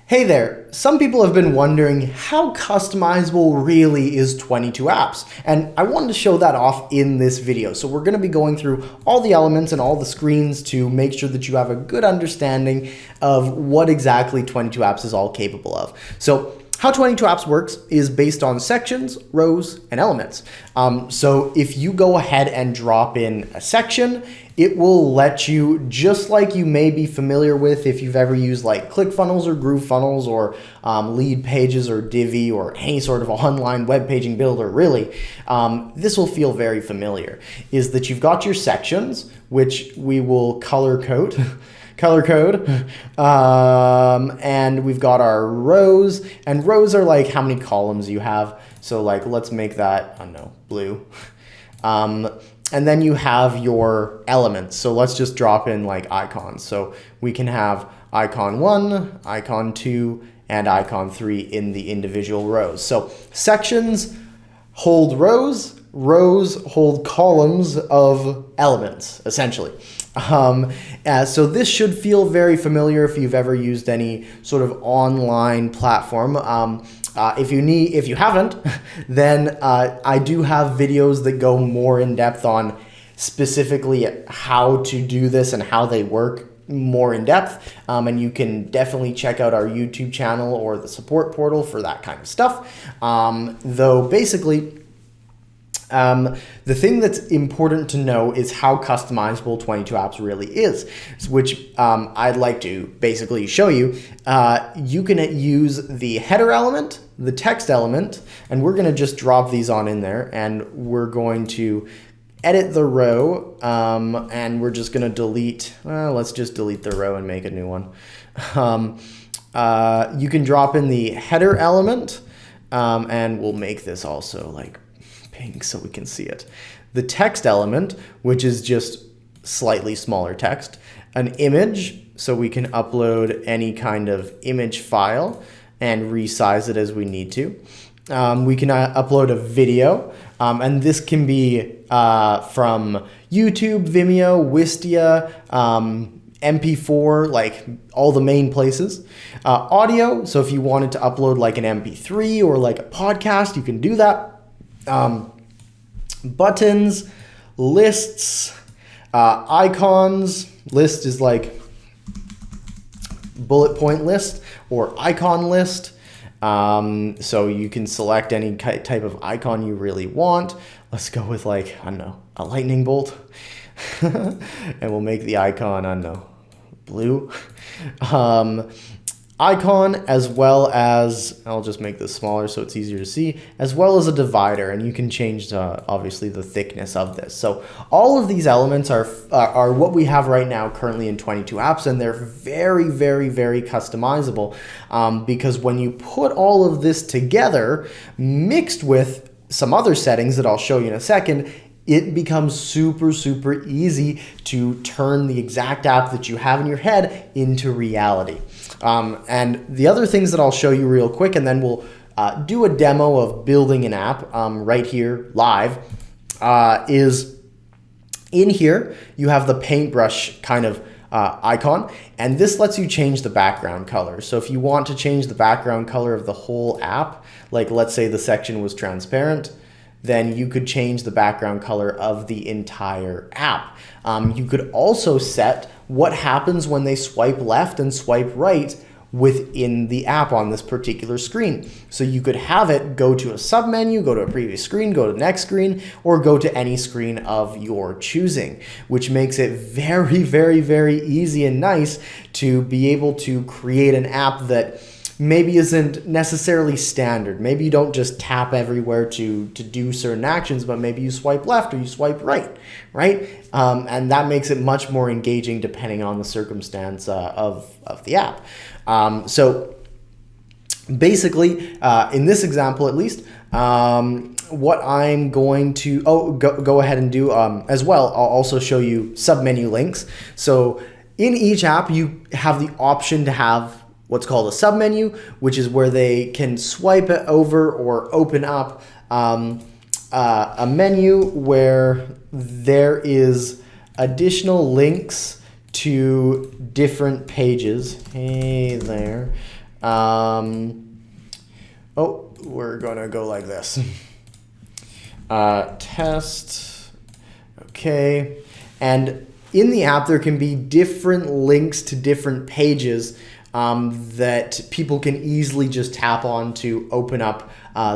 Hey there, some people have been wondering how customizable really is 22 apps, and I wanted to show that off in this video. So we're going to be going through all the elements and all the screens to make sure that you have a good understanding of what exactly 22 apps is all capable of. So how 22 apps works is based on sections, rows, and elements. So if you go ahead and drop in a section, it will let you, just like you may be familiar with if you've ever used like ClickFunnels or GrooveFunnels or Lead Pages or Divi or any sort of online web paging builder, really, this will feel very familiar, is that you've got your sections, which we will color code, and we've got our rows, and rows are like how many columns you have. So like, let's make that, I don't know, blue. And then you have your elements. So let's just drop in like icons. So we can have icon 1, icon 2, and icon 3 in the individual rows. So sections hold rows, rows hold columns of elements, essentially. So this should feel very familiar if you've ever used any sort of online platform. If you haven't, then I do have videos that go more in depth on specifically how to do this and how they work more in depth. And you can definitely check out our YouTube channel or the support portal for that kind of stuff. Though basically, the thing that's important to know is how customizable 22 apps really is, which I'd like to basically show you. You can use the header element, the text element, and we're going to just drop these on in there, and we're going to edit the row, and we're just going to delete, let's just delete the row and make a new one. You can drop in the header element, and we'll make this also like pink so we can see it. The text element, which is just slightly smaller text. An image, so we can upload any kind of image file and resize it as we need to. We can upload a video, and this can be from YouTube, Vimeo, Wistia, MP4, like all the main places. Audio, so if you wanted to upload like an MP3 or like a podcast, you can do that. Buttons, lists, icons. List is like bullet point list or icon list. So you can select any type of icon you really want. Let's go with like, I don't know, a lightning bolt. And we'll make the icon, I don't know, blue. Icon, as well as, I'll just make this smaller so it's easier to see, as well as a divider, and you can change obviously the thickness of this. So all of these elements are what we have right now currently in 22 apps, and they're very, very, very customizable, because when you put all of this together, mixed with some other settings that I'll show you in a second, it becomes super, super easy to turn the exact app that you have in your head into reality. And the other things that I'll show you real quick, and then we'll do a demo of building an app right here live, is in here you have the paintbrush kind of icon, and this lets you change the background color. So if you want to change the background color of the whole app, like let's say the section was transparent, then you could change the background color of the entire app. You could also set what happens when they swipe left and swipe right within the app on this particular screen. So you could have it go to a submenu, go to a previous screen, go to the next screen, or go to any screen of your choosing, which makes it very, very, very easy and nice to be able to create an app that maybe isn't necessarily standard. Maybe you don't just tap everywhere to do certain actions, but maybe you swipe left or you swipe right? And that makes it much more engaging depending on the circumstance of the app. So basically, in this example at least, what I'm going to go ahead and do as well, I'll also show you submenu links. So in each app, you have the option to have what's called a submenu, which is where they can swipe it over or open up a menu where there is additional links to different pages. Hey there. Oh, we're gonna go like this. Test, okay. And in the app, there can be different links to different pages that people can easily just tap on to open up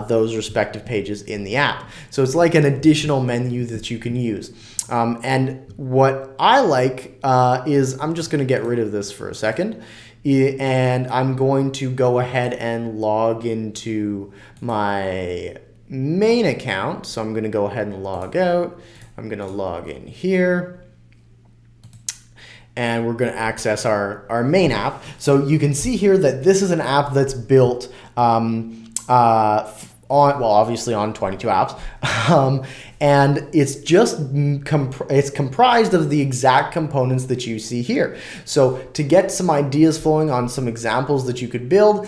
those respective pages in the app. So it's like an additional menu that you can use. And what I like is, I'm just gonna get rid of this for a second. And I'm going to go ahead and log into my main account. So I'm going to go ahead and log out. I'm going to log in here. And we're going to access our main app. So you can see here that this is an app that's built obviously on 22 apps, and it's just it's comprised of the exact components that you see here. So to get some ideas flowing on some examples that you could build,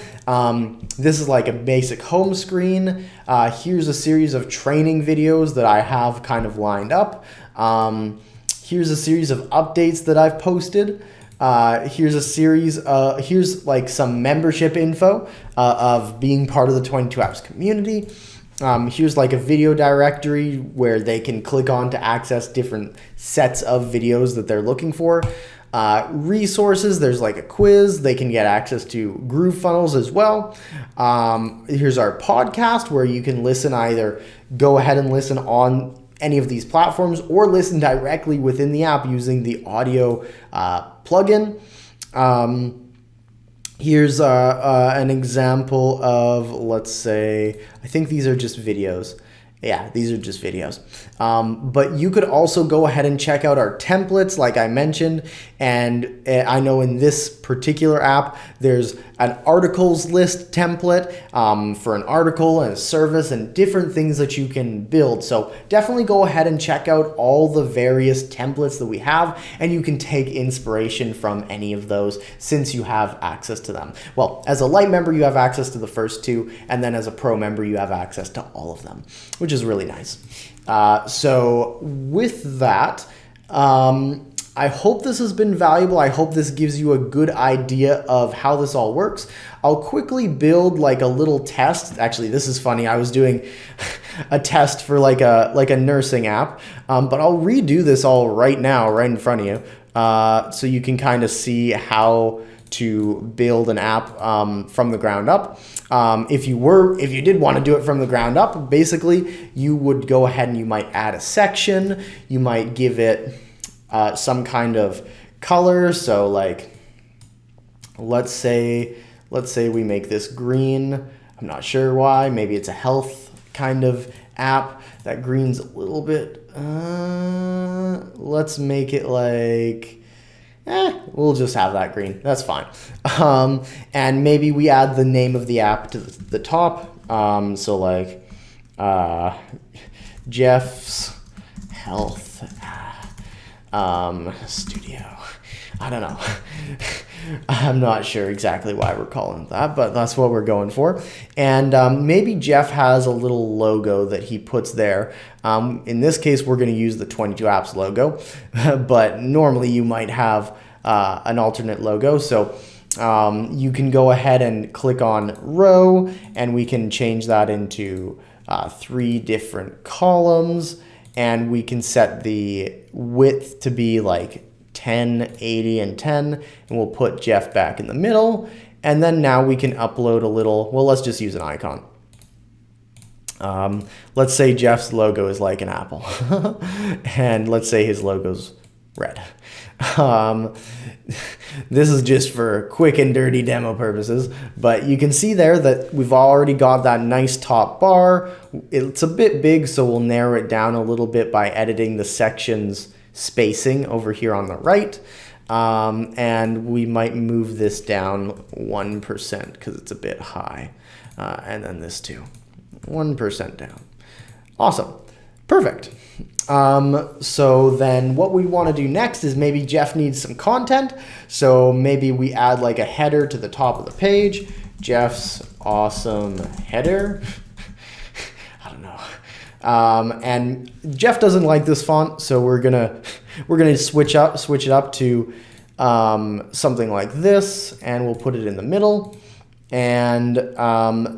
this is like a basic home screen. Here's a series of training videos that I have kind of lined up. Here's a series of updates that I've posted. Here's a series, here's like some membership info of being part of the 22 apps community. Here's like a video directory where they can click on to access different sets of videos that they're looking for. Resources, there's like a quiz. They can get access to Groove Funnels as well. Here's our podcast where you can listen, either go ahead and listen on any of these platforms or listen directly within the app using the audio plugin. Here's an example of, let's say, I think these are just videos. Yeah, these are just videos. But you could also go ahead and check out our templates, like I mentioned. And I know in this particular app, there's an articles list template for an article and a service and different things that you can build. So definitely go ahead and check out all the various templates that we have, and you can take inspiration from any of those since you have access to them. Well, as a light member, you have access to the first two, and then as a pro member, you have access to all of them, which is really nice. So with that, I hope this has been valuable. I hope this gives you a good idea of how this all works. I'll quickly build like a little test. Actually, this is funny. I was doing a test for like a nursing app, but I'll redo this all right now, right in front of you, so you can kind of see how to build an app from the ground up. If you did want to do it from the ground up, basically you would go ahead and you might add a section. You might give it some kind of color. So like, let's say we make this green. I'm not sure why. Maybe it's a health kind of app. That green's a little bit, let's make it like, we'll just have that green. That's fine. And maybe we add the name of the app to the top. So like, Jeff's Health Studio. I don't know. I'm not sure exactly why we're calling it that, but that's what we're going for. And maybe Jeff has a little logo that he puts there. In this case, we're going to use the 22 apps logo, but normally you might have an alternate logo. So you can go ahead and click on row, and we can change that into 3 different columns, and we can set the width to be like 10, 80, and 10, and we'll put Jeff back in the middle. And then now we can upload a little, well, let's just use an icon. Let's say Jeff's logo is like an apple, and let's say his logo's red. This is just for quick and dirty demo purposes, but you can see there that we've already got that nice top bar. It's a bit big, so we'll narrow it down a little bit by editing the sections spacing over here on the right. And we might move this down 1% because it's a bit high. And then this too, 1% down. Awesome. Perfect. So then what we want to do next is maybe Jeff needs some content. So maybe we add like a header to the top of the page. Jeff's awesome header. I don't know. And Jeff doesn't like this font, so we're gonna switch it up to something like this, and we'll put it in the middle. And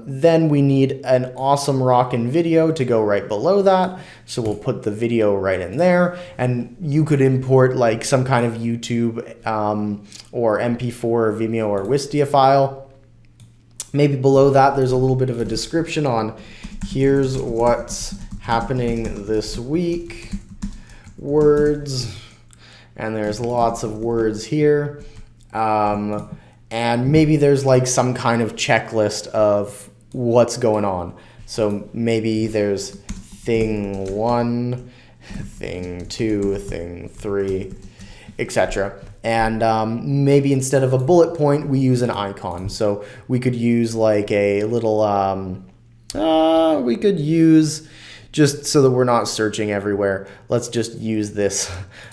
then we need an awesome rockin' video to go right below that. So we'll put the video right in there. And you could import like some kind of YouTube or MP4 or Vimeo or Wistia file. Maybe below that there's a little bit of a description on here's what's happening this week, words, and there's lots of words here. And maybe there's like some kind of checklist of what's going on. So maybe there's thing 1, thing 2, thing 3, etc. And maybe instead of a bullet point, we use an icon. So we could use like a little, we could use, just so that we're not searching everywhere, let's just use this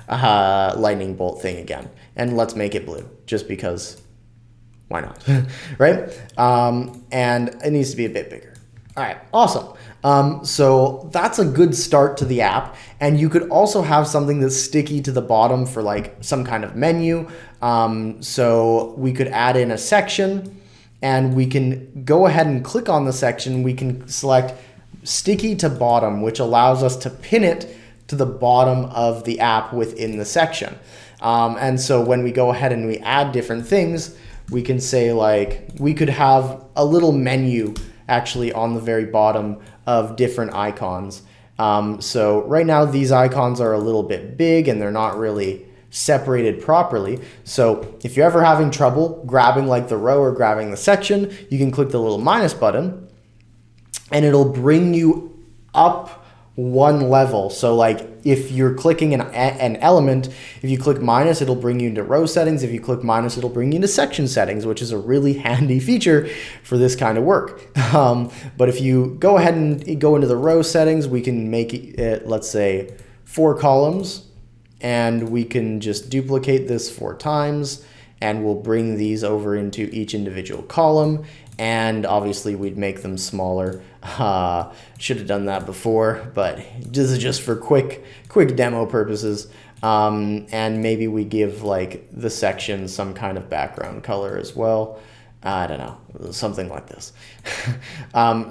lightning bolt thing again. And let's make it blue, just because. Why not, right? And it needs to be a bit bigger. All right, awesome. So that's a good start to the app. And you could also have something that's sticky to the bottom for like some kind of menu. So we could add in a section and we can go ahead and click on the section. We can select sticky to bottom, which allows us to pin it to the bottom of the app within the section. And so when we go ahead and we add different things, we can say like, we could have a little menu actually on the very bottom of different icons. So right now these icons are a little bit big and they're not really separated properly. So if you're ever having trouble grabbing like the row or grabbing the section, you can click the little minus button and it'll bring you up one level. So like if you're clicking an element, if you click minus, it'll bring you into row settings. If you click minus, it'll bring you into section settings, which is a really handy feature for this kind of work. But if you go ahead and go into the row settings, we can make it, let's say 4 columns, and we can just duplicate this 4 times, and we'll bring these over into each individual column. And obviously we'd make them smaller. Should have done that before, but this is just for quick demo purposes. And maybe we give like the section some kind of background color as well. I don't know, something like this.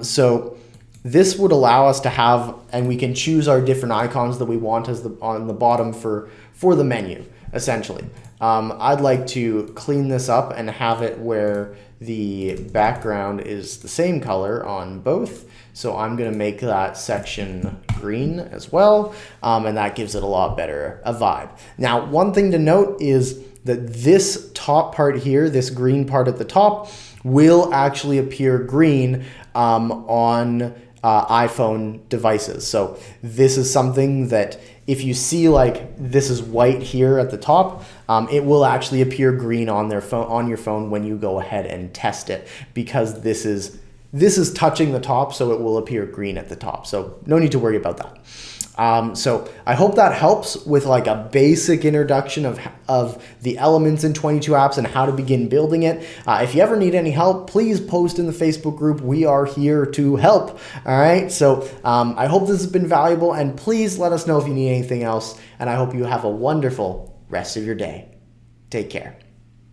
So this would allow us to have, and we can choose our different icons that we want as on the bottom for the menu, essentially. I'd like to clean this up and have it where the background is the same color on both. So I'm going to make that section green as well. And that gives it a lot better a vibe. Now, one thing to note is that this top part here, this green part at the top, will actually appear green on iPhone devices. So this is something that if you see like this is white here at the top, it will actually appear green on your phone when you go ahead and test it, because this is touching the top, so it will appear green at the top. So no need to worry about that. So I hope that helps with like a basic introduction of the elements in 22 apps and how to begin building it. If you ever need any help, please post in the Facebook group. We are here to help. All right. So I hope this has been valuable, and please let us know if you need anything else. And I hope you have a wonderful rest of your day. Take care.